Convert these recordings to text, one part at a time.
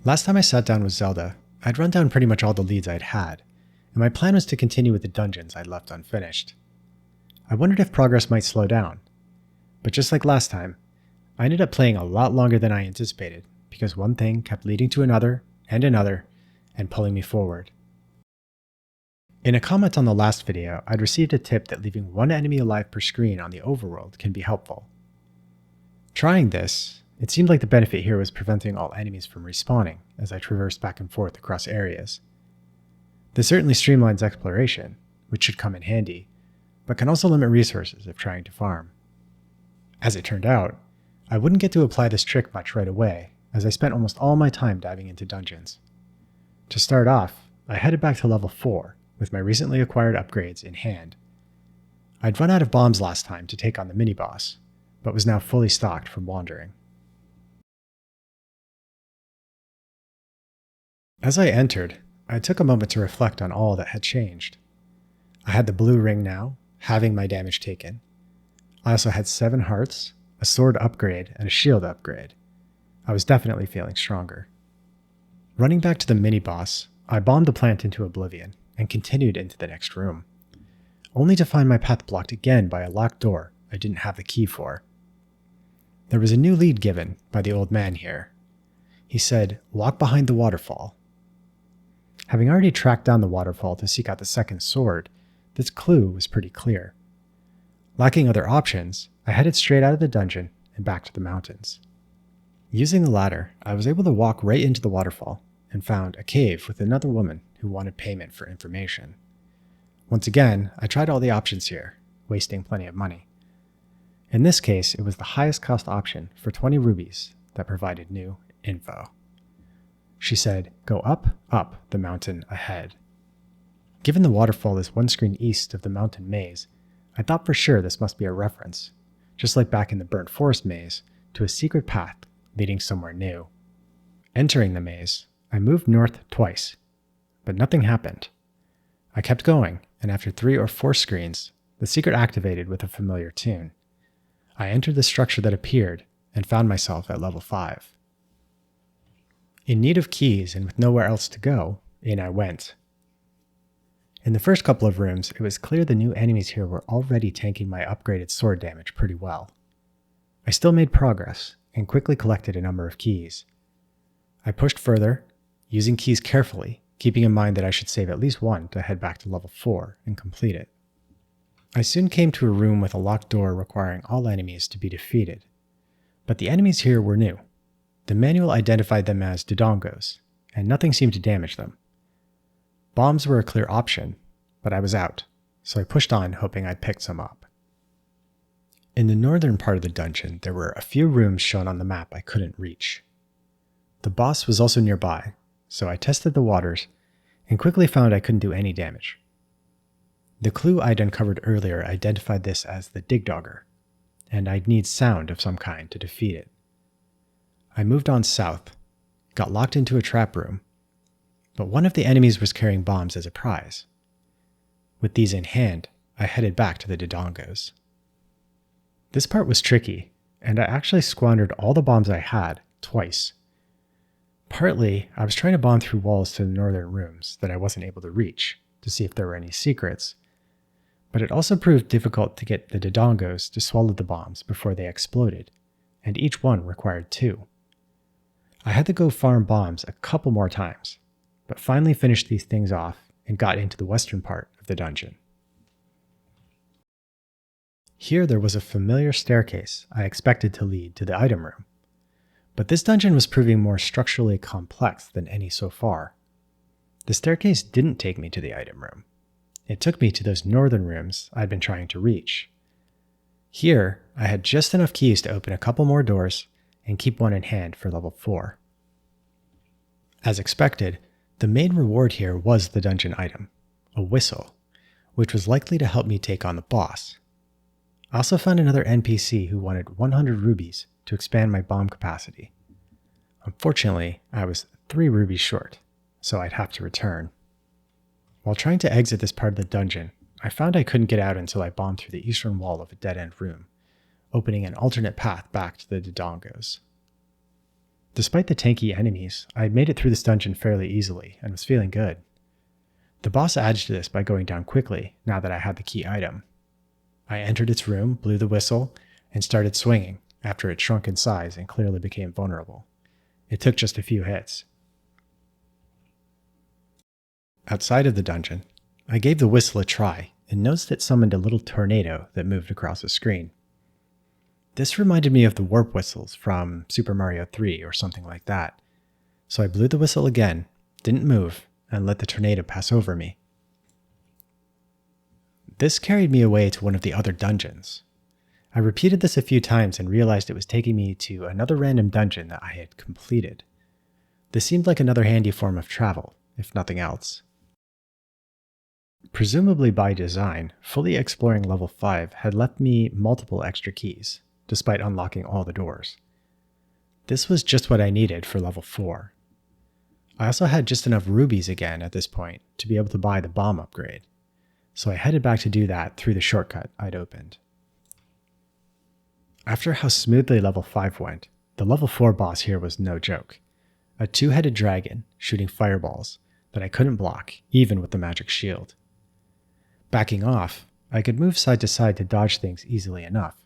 Last time I sat down with Zelda, I'd run down pretty much all the leads I'd had, and my plan was to continue with the dungeons I'd left unfinished. I wondered if progress might slow down, but just like last time, I ended up playing a lot longer than I anticipated because one thing kept leading to another, and pulling me forward. In a comment on the last video, I'd received a tip that leaving one enemy alive per screen on the Overworld can be helpful. Trying this, it seemed like the benefit here was preventing all enemies from respawning as I traversed back and forth across areas. This certainly streamlines exploration, which should come in handy, but can also limit resources if trying to farm. As it turned out, I wouldn't get to apply this trick much right away, as I spent almost all my time diving into dungeons. To start off, I headed back to level 4, with my recently acquired upgrades in hand. I'd run out of bombs last time to take on the mini-boss, but was now fully stocked from wandering. As I entered, I took a moment to reflect on all that had changed. I had the blue ring now, halving my damage taken. I also had 7 hearts, a sword upgrade, and a shield upgrade. I was definitely feeling stronger. Running back to the mini-boss, I bombed the plant into oblivion and continued into the next room, only to find my path blocked again by a locked door I didn't have the key for. There was a new lead given by the old man here. He said, "Walk behind the waterfall." Having already tracked down the waterfall to seek out the second sword, this clue was pretty clear. Lacking other options, I headed straight out of the dungeon and back to the mountains. Using the ladder, I was able to walk right into the waterfall and found a cave with another woman who wanted payment for information. Once again, I tried all the options here, wasting plenty of money. In this case, it was the highest cost option for 20 rubies that provided new info. She said, "Go up the mountain ahead." Given the waterfall is one screen east of the mountain maze, I thought for sure this must be a reference, just like back in the Burnt Forest maze, to a secret path leading somewhere new. Entering the maze, I moved north twice, but nothing happened. I kept going, and after 3 or 4 screens, the secret activated with a familiar tune. I entered the structure that appeared and found myself at level 5. In need of keys and with nowhere else to go, in I went. In the first couple of rooms, it was clear the new enemies here were already tanking my upgraded sword damage pretty well. I still made progress and quickly collected a number of keys. I pushed further, using keys carefully, keeping in mind that I should save at least one to head back to level 4 and complete it. I soon came to a room with a locked door requiring all enemies to be defeated. But the enemies here were new. The manual identified them as Dodongos, and nothing seemed to damage them. Bombs were a clear option, but I was out, so I pushed on hoping I'd pick some up. In the northern part of the dungeon, there were a few rooms shown on the map I couldn't reach. The boss was also nearby, so I tested the waters and quickly found I couldn't do any damage. The clue I'd uncovered earlier identified this as the Digdogger, and I'd need sound of some kind to defeat it. I moved on south, got locked into a trap room, but one of the enemies was carrying bombs as a prize. With these in hand, I headed back to the Dodongos. This part was tricky, and I actually squandered all the bombs I had twice. Partly, I was trying to bomb through walls to the northern rooms that I wasn't able to reach to see if there were any secrets, but it also proved difficult to get the Dodongos to swallow the bombs before they exploded, and each one required 2. I had to go farm bombs a couple more times, but finally finished these things off and got into the western part of the dungeon. Here there was a familiar staircase I expected to lead to the item room, but this dungeon was proving more structurally complex than any so far. The staircase didn't take me to the item room. It took me to those northern rooms I'd been trying to reach. Here, I had just enough keys to open a couple more doors and keep one in hand for level 4. As expected, the main reward here was the dungeon item, a whistle, which was likely to help me take on the boss. I also found another NPC who wanted 100 rubies to expand my bomb capacity. Unfortunately, I was 3 rubies short, so I'd have to return. While trying to exit this part of the dungeon, I found I couldn't get out until I bombed through the eastern wall of a dead-end room, opening an alternate path back to the Dodongos. Despite the tanky enemies, I made it through this dungeon fairly easily and was feeling good. The boss added to this by going down quickly now that I had the key item. I entered its room, blew the whistle, and started swinging after it shrunk in size and clearly became vulnerable. It took just a few hits. Outside of the dungeon, I gave the whistle a try and noticed it summoned a little tornado that moved across the screen. This reminded me of the warp whistles from Super Mario 3 or something like that, so I blew the whistle again, didn't move, and let the tornado pass over me. This carried me away to one of the other dungeons. I repeated this a few times and realized it was taking me to another random dungeon that I had completed. This seemed like another handy form of travel, if nothing else. Presumably by design, fully exploring level 5 had left me multiple extra keys, despite unlocking all the doors. This was just what I needed for level 4. I also had just enough rubies again at this point to be able to buy the bomb upgrade, so I headed back to do that through the shortcut I'd opened. After how smoothly level 5 went, the level 4 boss here was no joke. A two-headed dragon shooting fireballs that I couldn't block, even with the magic shield. Backing off, I could move side to side to dodge things easily enough,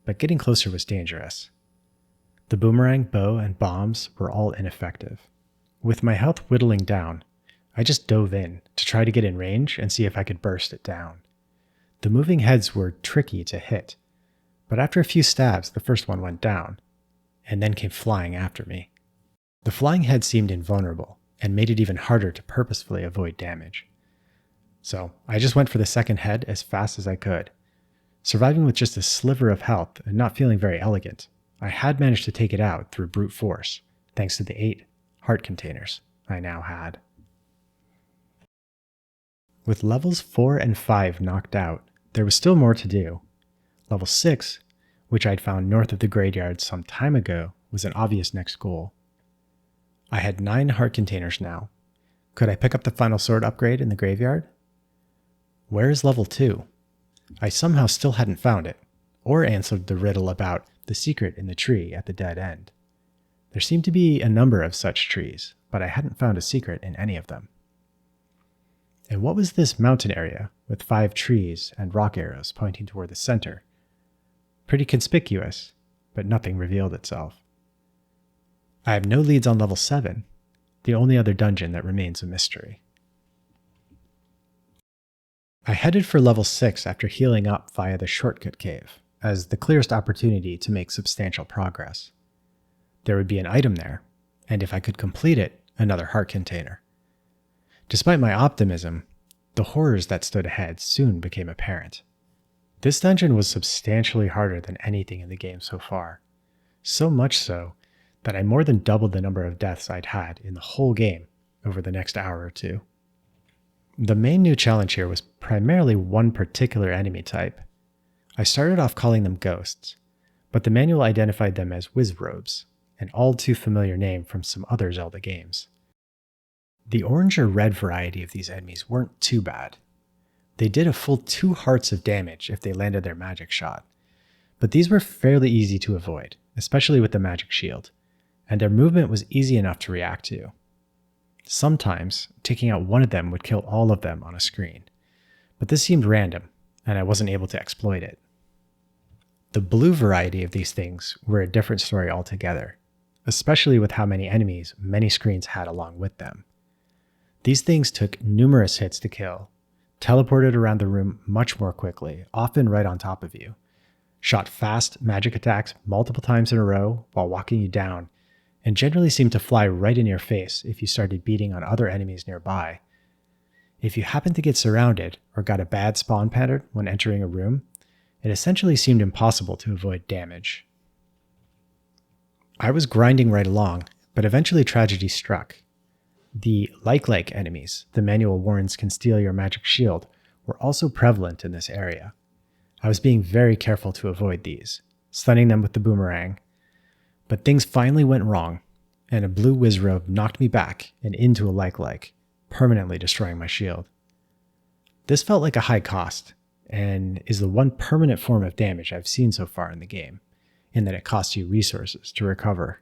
but getting closer was dangerous. The boomerang, bow, and bombs were all ineffective. With my health whittling down, I just dove in to try to get in range and see if I could burst it down. The moving heads were tricky to hit, but after a few stabs, the first one went down, and then came flying after me. The flying head seemed invulnerable, and made it even harder to purposefully avoid damage. So I just went for the second head as fast as I could. Surviving with just a sliver of health and not feeling very elegant, I had managed to take it out through brute force, thanks to the 8 heart containers I now had. With levels 4 and 5 knocked out, there was still more to do. Level 6, which I'd found north of the graveyard some time ago, was an obvious next goal. I had 9 heart containers now. Could I pick up the final sword upgrade in the graveyard? Where is level 2? I somehow still hadn't found it, or answered the riddle about the secret in the tree at the dead end. There seemed to be a number of such trees, but I hadn't found a secret in any of them. And what was this mountain area with 5 trees and rock arrows pointing toward the center? Pretty conspicuous, but nothing revealed itself. I have no leads on level 7, the only other dungeon that remains a mystery. I headed for level 6 after healing up via the shortcut cave, as the clearest opportunity to make substantial progress. There would be an item there, and if I could complete it, another heart container. Despite my optimism, the horrors that stood ahead soon became apparent. This dungeon was substantially harder than anything in the game so far, so much so that I more than doubled the number of deaths I'd had in the whole game over the next hour or two. The main new challenge here was primarily one particular enemy type. I started off calling them ghosts, but the manual identified them as Wizrobes, an all too familiar name from some other Zelda games. The orange or red variety of these enemies weren't too bad. They did a full 2 hearts of damage if they landed their magic shot, but these were fairly easy to avoid, especially with the magic shield, and their movement was easy enough to react to. Sometimes, taking out one of them would kill all of them on a screen, but this seemed random, and I wasn't able to exploit it. The blue variety of these things were a different story altogether, especially with how many enemies many screens had along with them. These things took numerous hits to kill, teleported around the room much more quickly, often right on top of you, shot fast magic attacks multiple times in a row while walking you down, and generally seemed to fly right in your face if you started beating on other enemies nearby. If you happened to get surrounded or got a bad spawn pattern when entering a room, it essentially seemed impossible to avoid damage. I was grinding right along, but eventually tragedy struck. The like enemies the manual warns can steal your magic shield were also prevalent in this area. I was being very careful to avoid these, stunning them with the boomerang, but things finally went wrong, and a blue Wizrobe knocked me back and into a like, permanently destroying my shield. This felt like a high cost, and is the one permanent form of damage I've seen so far in the game, in that it costs you resources to recover.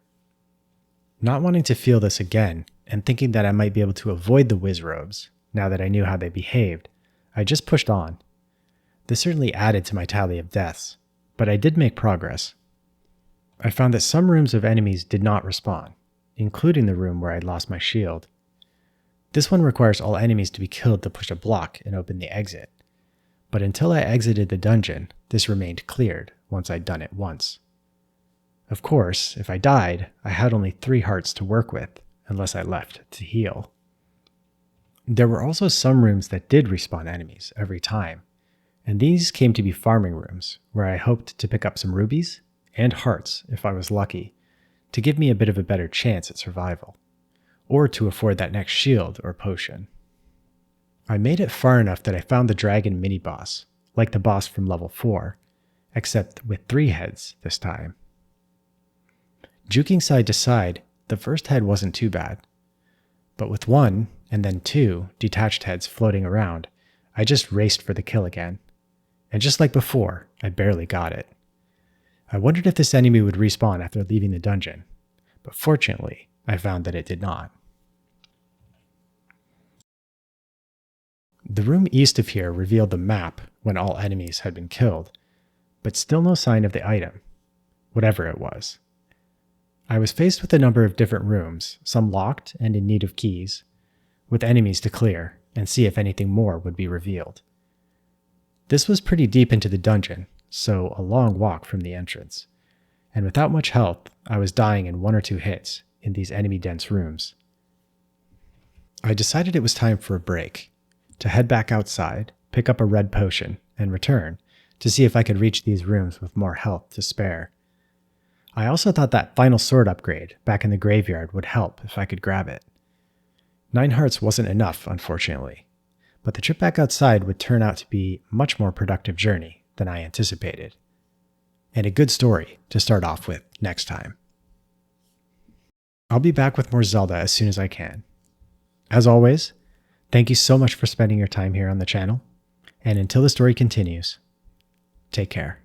Not wanting to feel this again, and thinking that I might be able to avoid the Wizrobes, now that I knew how they behaved, I just pushed on. This certainly added to my tally of deaths, but I did make progress. I found that some rooms of enemies did not respawn, including the room where I'd lost my shield. This one requires all enemies to be killed to push a block and open the exit, but until I exited the dungeon, this remained cleared once I'd done it once. Of course, if I died, I had only 3 hearts to work with, unless I left to heal. There were also some rooms that did respawn enemies every time, and these came to be farming rooms, where I hoped to pick up some rubies and hearts if I was lucky, to give me a bit of a better chance at survival, or to afford that next shield or potion. I made it far enough that I found the dragon mini-boss, like the boss from level 4, except with 3 heads this time. Juking side to side, the first head wasn't too bad, but with 1 and then 2 detached heads floating around, I just raced for the kill again, and just like before, I barely got it. I wondered if this enemy would respawn after leaving the dungeon, but fortunately, I found that it did not. The room east of here revealed the map when all enemies had been killed, but still no sign of the item, whatever it was. I was faced with a number of different rooms, some locked and in need of keys, with enemies to clear and see if anything more would be revealed. This was pretty deep into the dungeon, so a long walk from the entrance, and without much health, I was dying in 1 or 2 hits in these enemy-dense rooms. I decided it was time for a break, to head back outside, pick up a red potion, and return to see if I could reach these rooms with more health to spare. I also thought that final sword upgrade back in the graveyard would help if I could grab it. 9 hearts wasn't enough, unfortunately, but the trip back outside would turn out to be a much more productive journey than I anticipated, and a good story to start off with next time. I'll be back with more Zelda as soon as I can. As always, thank you so much for spending your time here on the channel, and until the story continues, take care.